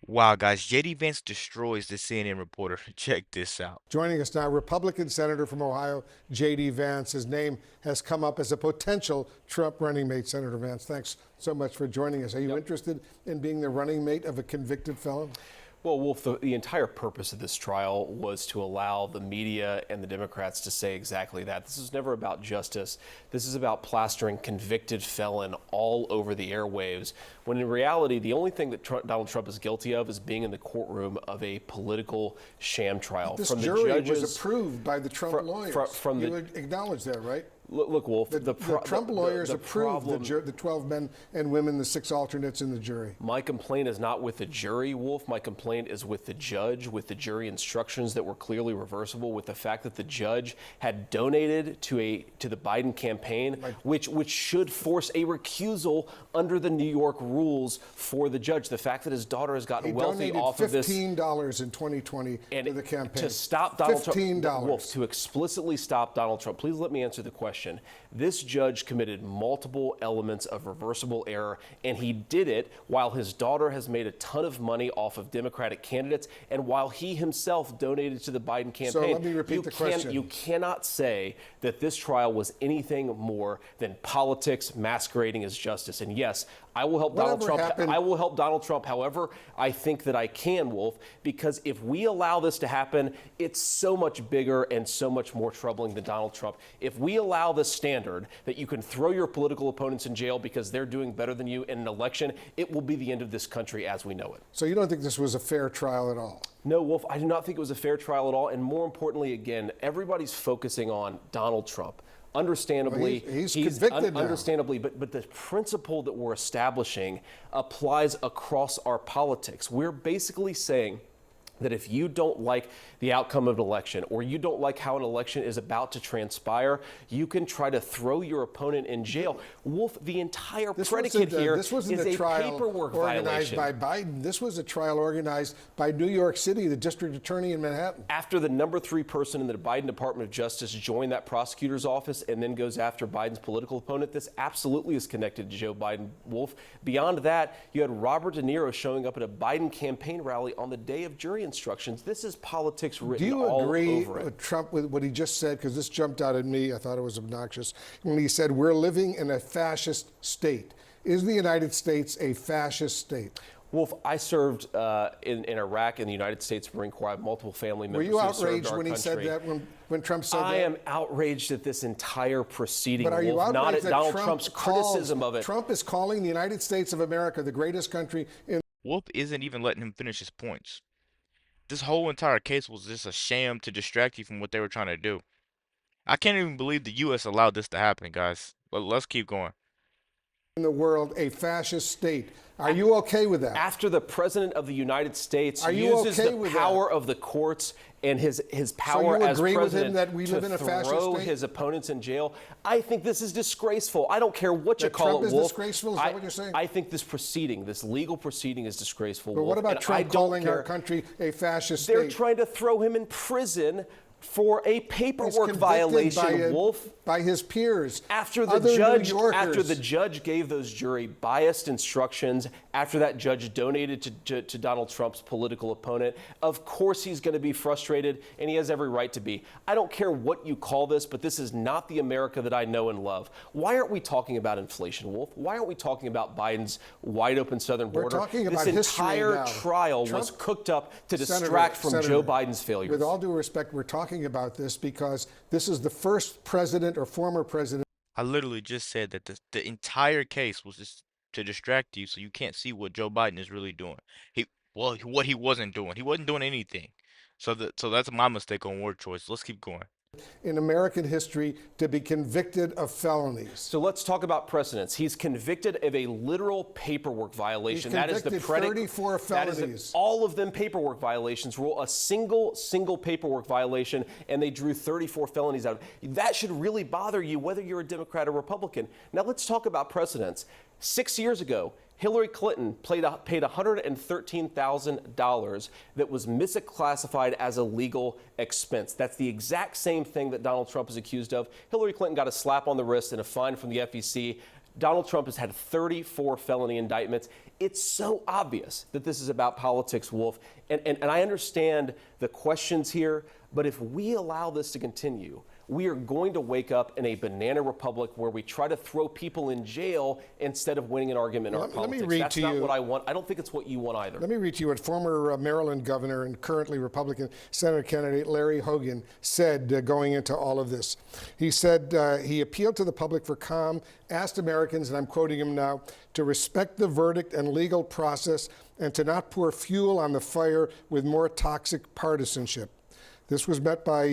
Wow, guys, JD Vance destroys the CNN reporter. Check this out. Joining us now, Republican Senator from Ohio, J.D. Vance. His name has come up as a potential Trump running mate. Senator Vance, thanks so much for joining us. Are you interested in being the running mate of a convicted felon? Well, Wolf, the entire purpose of this trial was to allow the media and the Democrats to say exactly that. This is never about justice. This is about plastering convicted felon all over the airwaves, when in reality, the only thing that Donald Trump is guilty of is being in the courtroom of a political sham trial. This jury was approved by the Trump lawyers. You would acknowledge that, right? Look, Wolf, the Trump lawyers approved the 12 men and women, the 6 alternates in the jury. My complaint is not with the jury, Wolf. My complaint is with the judge, with the jury instructions that were clearly reversible, with the fact that the judge had donated to the Biden campaign, which should force a recusal under the New York rules for the judge. The fact that his daughter has gotten wealthy off of this. $15 in 2020 to the campaign. To stop Donald $15. Trump, Wolf, to explicitly stop Donald Trump. Please let me answer the question. This judge committed multiple elements of reversible error, and he did it while his daughter has made a ton of money off of Democratic candidates and while he himself donated to the Biden campaign. So let me repeat the question. You cannot say that this trial was anything more than politics masquerading as justice. And yes, I will help Donald Trump. I will help Donald Trump however I think that I can, Wolf, because if we allow this to happen, it's so much bigger and so much more troubling than Donald Trump. If we allow this standard that you can throw your political opponents in jail because they're doing better than you in an election, it will be the end of this country as we know it. So you don't think this was a fair trial at all? No, Wolf, I do not think it was a fair trial at all. And more importantly, again, everybody's focusing on Donald Trump. Understandably, well, he's convicted now. Understandably, but the principle that we're establishing applies across our politics. We're basically saying that if you don't like the outcome of an election or you don't like how an election is about to transpire, you can try to throw your opponent in jail. Wolf, the entire predicate here is a paperwork organized violation. by Biden. This was a trial organized by New York City, the district attorney in Manhattan. After the number 3 person in the Biden Department of Justice joined that prosecutor's office and then goes after Biden's political opponent, this absolutely is connected to Joe Biden, Wolf. Beyond that, you had Robert De Niro showing up at a Biden campaign rally on the day of jury instructions. This is politics written all over it. Do you agree with Trump with what he just said? Because this jumped out at me. I thought it was obnoxious when he said, we're living in a fascist state. Is the United States a fascist state? Wolf, I served in Iraq in the United States Marine Corps. I have multiple family members. Were you outraged when he said that, when Trump said that? I am outraged at this entire proceeding, but are you Wolf, not at that Donald Trump's criticism of it. Trump is calling the United States of America the greatest country in. Wolf isn't even letting him finish his points. This whole entire case was just a sham to distract you from what they were trying to do. I can't even believe the U.S. allowed this to happen, guys. But let's keep going. In the world, a fascist state. Are you okay with that? After the president of the United States uses the power of the courts and his power as president to throw his opponents in jail, I think this is disgraceful. I don't care what you call it, Wolf. Trump is disgraceful? Is that what you're saying? I think this proceeding, this legal proceeding, is disgraceful. But what about Trump calling our country a fascist state? They're trying to throw him in prison for a paperwork violation, Wolf. By his peers. After the judge gave those jury biased instructions, after that judge donated to Donald Trump's political opponent, of course he's going to be frustrated, and he has every right to be. I don't care what you call this, but this is not the America that I know and love. Why aren't we talking about inflation, Wolf? Why aren't we talking about Biden's wide open southern border? We're talking about this entire trial was cooked up to distract from Joe Biden's failures. With all due respect, we're talking about this because this is the first president or former president. I literally just said that the entire case was just to distract you so you can't see what Joe Biden is really doing. What he wasn't doing. He wasn't doing anything. So that's my mistake on word choice. Let's keep going. In American history to be convicted of felonies. So let's talk about precedents. He's convicted of a literal paperwork violation. That is the 34 felonies. All of them paperwork violations. Rule a single paperwork violation, and they drew 34 felonies out of it. That should really bother you, whether you're a Democrat or Republican. Now let's talk about precedents. 6 years ago, Hillary Clinton paid $113,000 that was misclassified as a legal expense. That's the exact same thing that Donald Trump is accused of. Hillary Clinton got a slap on the wrist and a fine from the FEC. Donald Trump has had 34 felony indictments. It's so obvious that this is about politics, Wolf. And I understand the questions here, but if we allow this to continue, we are going to wake up in a banana republic where we try to throw people in jail instead of winning an argument in our politics. That's not what I want. I don't think it's what you want either. Let me read to you what former Maryland governor and currently Republican Senate candidate Larry Hogan said going into all of this. He said he appealed to the public for calm, asked Americans, and I'm quoting him now, to respect the verdict and legal process and to not pour fuel on the fire with more toxic partisanship. This was met by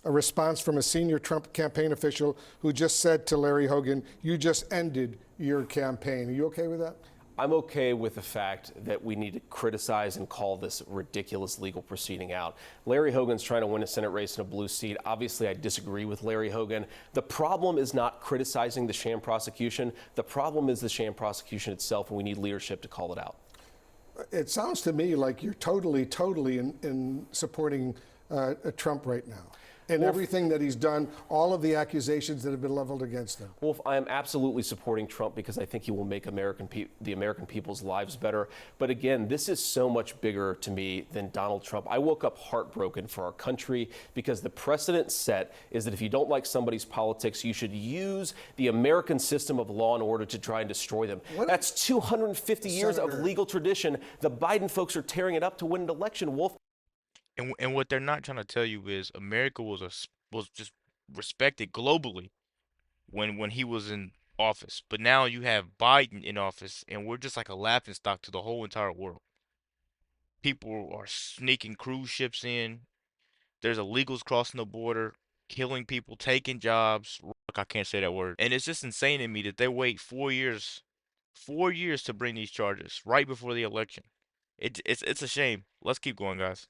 a response from a senior Trump campaign official who just said to Larry Hogan, "You just ended your campaign." Are you okay with that? I'm okay with the fact that we need to criticize and call this ridiculous legal proceeding out. Larry Hogan's trying to win a Senate race in a blue seat. Obviously, I disagree with Larry Hogan. The problem is not criticizing the sham prosecution. The problem is the sham prosecution itself, and we need leadership to call it out. It sounds to me like you're totally in supporting Trump right now. And everything that he's done, all of the accusations that have been leveled against him. Wolf, I am absolutely supporting Trump because I think he will make the American people's lives better. But again, this is so much bigger to me than Donald Trump. I woke up heartbroken for our country because the precedent set is that if you don't like somebody's politics, you should use the American system of law and order to try and destroy them. That's 250 years of legal tradition. The Biden folks are tearing it up to win an election, Wolf. And what they're not trying to tell you is America was just respected globally when he was in office. But now you have Biden in office, and we're just like a laughingstock to the whole entire world. People are sneaking cruise ships in. There's illegals crossing the border, killing people, taking jobs. Look, I can't say that word. And it's just insane to me that they wait 4 years, 4 years to bring these charges right before the election. It's a shame. Let's keep going, guys.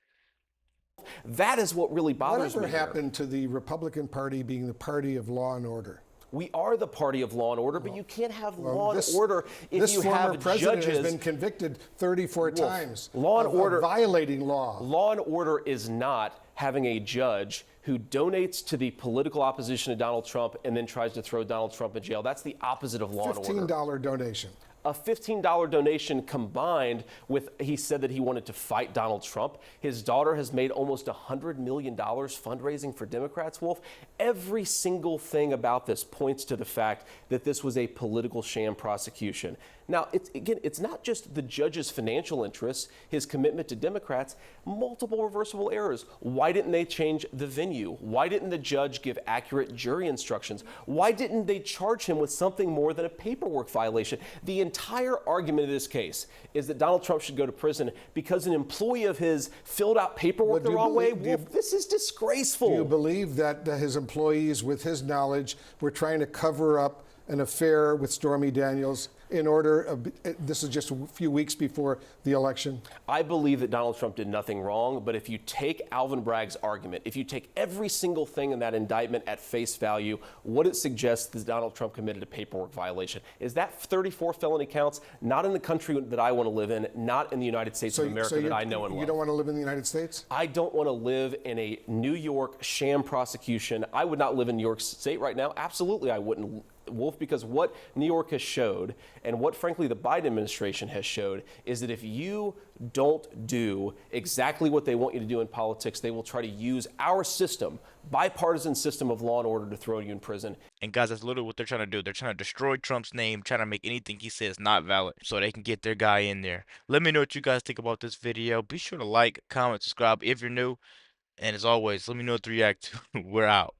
That is what really bothers me. Whatever happened to the Republican Party being the party of law and order? We are the party of law and order, but you can't have law and order if you have judges. This former president has been convicted 34 times law and order, violating law. Law and order is not having a judge who donates to the political opposition to Donald Trump and then tries to throw Donald Trump in jail. That's the opposite of law and order. $15 donation. A $15 donation combined with, he said that he wanted to fight Donald Trump. His daughter has made almost $100 million fundraising for Democrats, Wolf. Every single thing about this points to the fact that this was a political sham prosecution. Now, it's not just the judge's financial interests, his commitment to Democrats, multiple reversible errors. Why didn't they change the venue? Why didn't the judge give accurate jury instructions? Why didn't they charge him with something more than a paperwork violation? The entire argument of this case is that Donald Trump should go to prison because an employee of his filled out paperwork the wrong way. Wolf, this is disgraceful. Do you believe that his employees, with his knowledge, were trying to cover up an affair with Stormy Daniels in order, this is just a few weeks before the election? I believe that Donald Trump did nothing wrong, but if you take Alvin Bragg's argument, if you take every single thing in that indictment at face value, what it suggests is Donald Trump committed a paperwork violation. Is that 34 felony counts? Not in the country that I want to live in, not in the United States of America that I know and love. You don't want to live in the United States? I don't want to live in a New York sham prosecution. I would not live in New York State right now. Absolutely, I wouldn't, Wolf, because what New York has showed and what, frankly, the Biden administration has showed is that if you don't do exactly what they want you to do in politics, they will try to use our system, bipartisan system of law and order, to throw you in prison. And guys, that's literally what they're trying to do. They're trying to destroy Trump's name, trying to make anything he says not valid so they can get their guy in there. Let me know what you guys think about this video. Be sure to like, comment, subscribe if you're new. And as always, let me know what to react to. We're out.